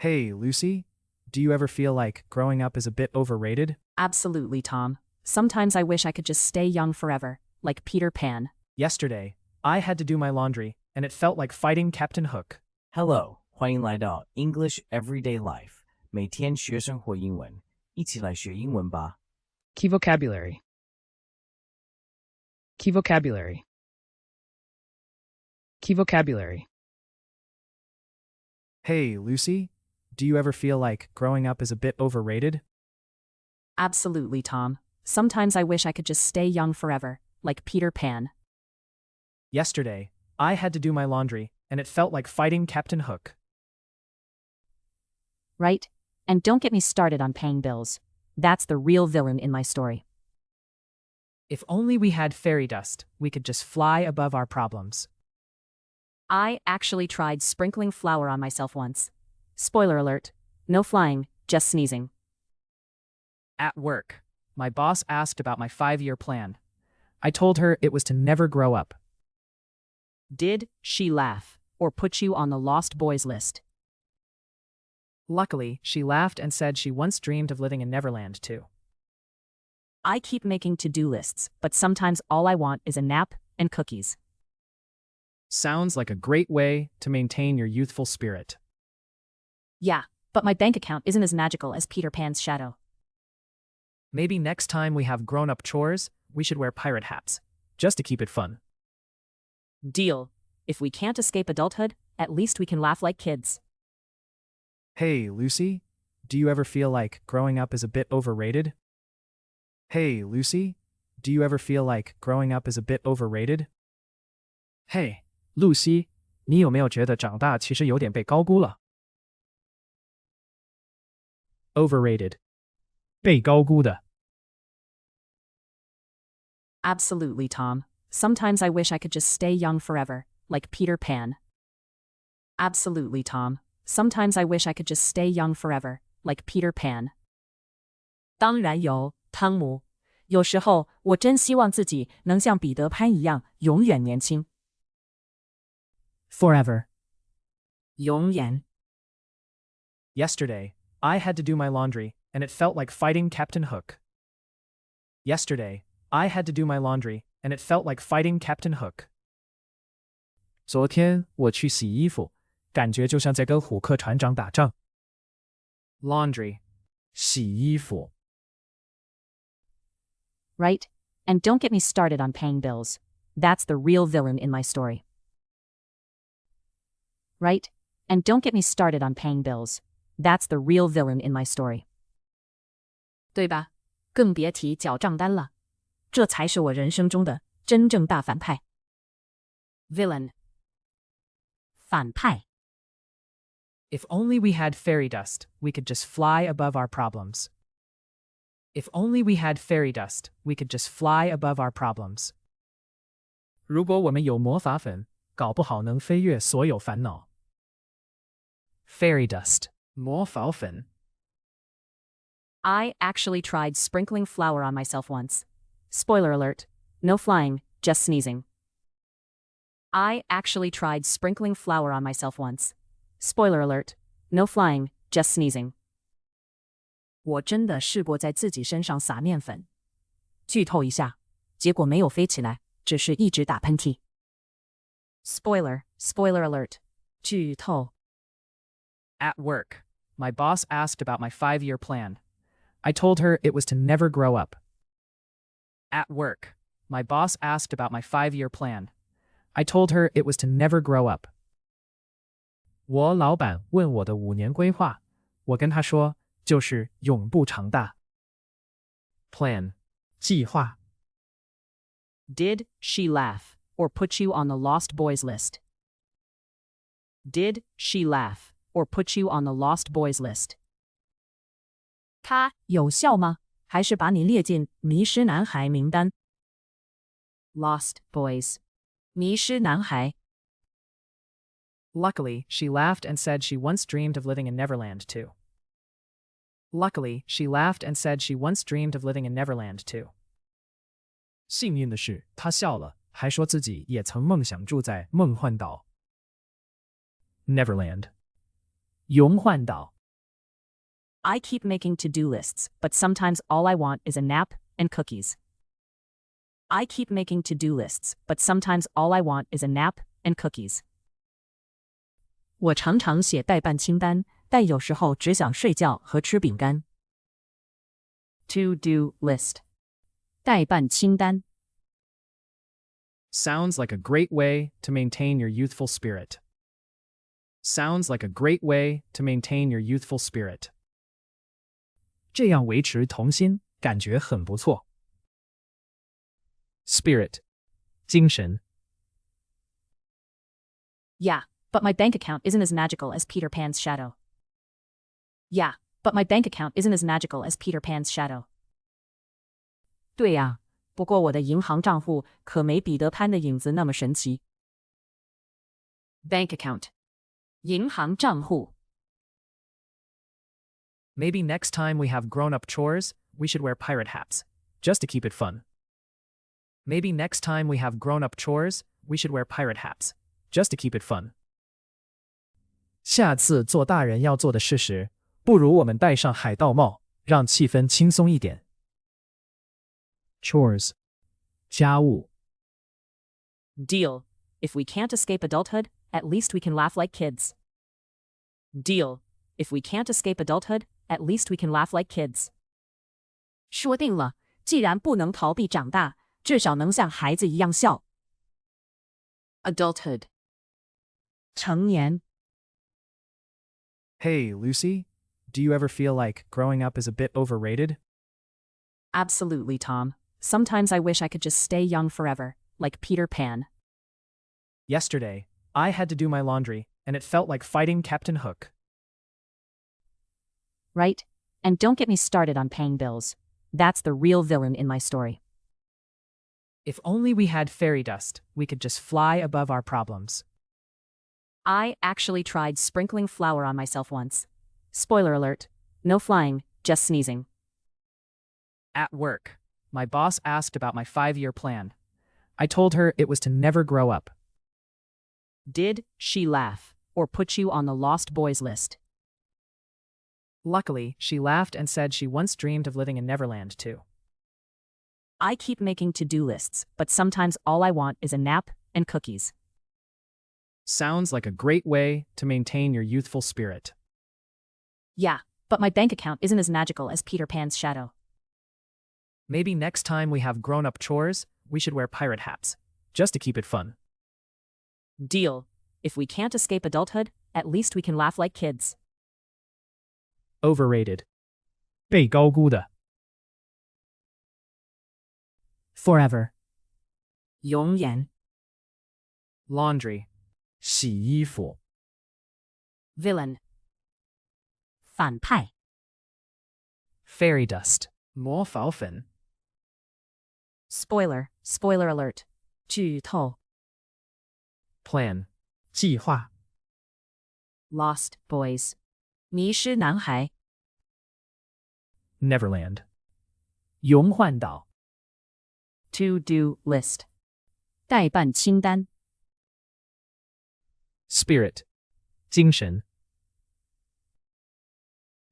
Hey, Lucy, do you ever feel like growing up is a bit overrated? Absolutely, Tom. Sometimes I wish I could just stay young forever, like Peter Pan. Yesterday, I had to do my laundry, and it felt like fighting Captain Hook. Hello， 欢迎来到 English Everyday Life， 每天学生活英文，一起来学英文吧。Key vocabulary. Key vocabulary. Key vocabulary. Hey, Lucy, do you ever feel like growing up is a bit overrated? Absolutely, Tom. Sometimes I wish I could just stay young forever, like Peter Pan. Yesterday, I had to do my laundry, and it felt like fighting Captain Hook. Right? And don't get me started on paying bills. That's the real villain in my story. If only we had fairy dust, we could just fly above our problems. I actually tried sprinkling flour on myself once. Spoiler alert, no flying, just sneezing. At work, my boss asked about my 5-year plan. I told her it was to never grow up. Did she laugh or put you on the lost boys list? Luckily, she laughed and said she once dreamed of living in Neverland too. I keep making to-do lists, but sometimes all I want is a nap and cookies. Sounds like a great way to maintain your youthful spirit. Yeah, but my bank account isn't as magical as Peter Pan's shadow. Maybe next time we have grown-up chores, we should wear pirate hats, just to keep it fun. Deal. If we can't escape adulthood, at least we can laugh like kids. Hey, Lucy, do you ever feel like growing up is a bit overrated? Hey, Lucy, do you ever feel like growing up is a bit overrated? Hey, 露西，你有没有觉得长大其实有点被高估了？ Overrated. 被高估的。 Absolutely, Tom. Sometimes I wish I could just stay young forever, like Peter Pan. Absolutely, Tom. Sometimes I wish I could just stay young forever, like Peter Pan. 当然有，汤姆。有时候我真希望自己能像彼得潘一样永远年轻。Forever. 永远。Yesterday, I had to do my laundry, and it felt like fighting Captain Hook. Yesterday, I had to do my laundry, and it felt like fighting Captain Hook. 昨天我去洗衣服，感觉就像在跟虎克船长打仗。Laundry. 洗衣服。 Right? And don't get me started on paying bills. That's the real villain in my story. Right? And don't get me started on paying bills. That's the real villain in my story. 对吧？更别提缴账单了。这才是我人生中的真正大反派。Villain. 反派。 If only we had fairy dust, we could just fly above our problems. If only we had fairy dust, we could just fly above our problems. 如果我们有魔法粉，搞不好能飞越所有烦恼。Fairy dust. 魔法粉。 I actually tried sprinkling flour on myself once. Spoiler alert, no flying, just sneezing. I actually tried sprinkling flour on myself once. Spoiler alert, no flying, just sneezing. 我真的试过在自己身上撒面粉。剧透一下，结果没有飞起来，只是一直打喷嚏。Spoiler alert. 剧透。 At work, my boss asked about my 5-year plan. I told her it was to never grow up. At work, my boss asked about my 5-year plan. I told her it was to never grow up. 我老板问我的5年规划，我跟他说，就是永不长大。Plan. 计划。 Did she laugh or put you on the lost boys list? Did she laugh or put you on the lost boys list? 他有效吗？还是把你列进迷失男孩名单？ Lost boys. 迷失男孩。 Luckily, she laughed and said she once dreamed of living in Neverland too. Luckily, she laughed and said she once dreamed of living in Neverland too. 幸运的是，她笑了，还说自己也曾梦想住在梦幻岛。Neverland. 永幻岛。I keep making to-do lists, but sometimes all I want is a nap and cookies. I keep making to-do lists, but sometimes all I want is a nap and cookies. 我常常写待办清单，但有时候只想睡觉和吃饼干。To-do list. 待办清单。Sounds like a great way to maintain your youthful spirit. Sounds like a great way to maintain your youthful spirit. 这样维持童心，感觉很不错。Spirit. 精神。Yeah, but my bank account isn't as magical as Peter Pan's shadow. Yeah, but my bank account isn't as magical as Peter Pan's shadow. 对呀，不过我的银行账户可没彼得潘的影子那么神奇。Bank account. 银行账户。Maybe next time we have grown-up chores, we should wear pirate hats, just to keep it fun. Maybe next time we have grown-up chores, we should wear pirate hats, just to keep it fun. 下次做大人要做的事时，不如我们戴上海盗帽，让气氛轻松一点。Chores. 家务。Deal. If we can't escape adulthood, at least we can laugh like kids. Deal. If we can't escape adulthood, at least we can laugh like kids. 说定了，既然不能逃避长大，至少能像孩子一样笑。Adulthood. 成年。Hey, Lucy, do you ever feel like growing up is a bit overrated? Absolutely, Tom. Sometimes I wish I could just stay young forever, like Peter Pan. Yesterday, I had to do my laundry, and it felt like fighting Captain Hook. Right? And don't get me started on paying bills. That's the real villain in my story. If only we had fairy dust, we could just fly above our problems. I actually tried sprinkling flour on myself once. Spoiler alert, no flying, just sneezing. At work, my boss asked about my 5-year plan. I told her it was to never grow up. Did she laugh, or put you on the lost boys list? Luckily, she laughed and said she once dreamed of living in Neverland, too. I keep making to-do lists, but sometimes all I want is a nap and cookies. Sounds like a great way to maintain your youthful spirit. Yeah, but my bank account isn't as magical as Peter Pan's shadow. Maybe next time we have grown-up chores, we should wear pirate hats, just to keep it fun. Deal. If we can't escape adulthood, at least we can laugh like kids. Overrated. 被高估的。Forever. 永远。Laundry. 洗衣服。Villain. 反派。Fairy dust. 魔法粉。Spoiler. Spoiler alert. 剧透。Plan. 计划。Lost boys. 迷失男孩。Neverland. 永幻岛。To-do list. 待办清单。Spirit. 精神。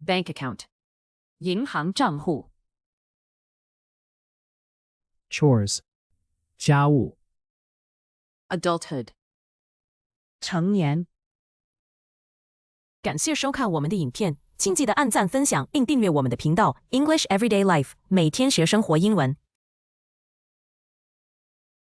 Bank account. 银行账户。Chores. 家务。Adulthood. 成年。感谢收看我们的影片，请记得按赞、分享并订阅我们的频道 English Everyday Life， 每天学生活英文。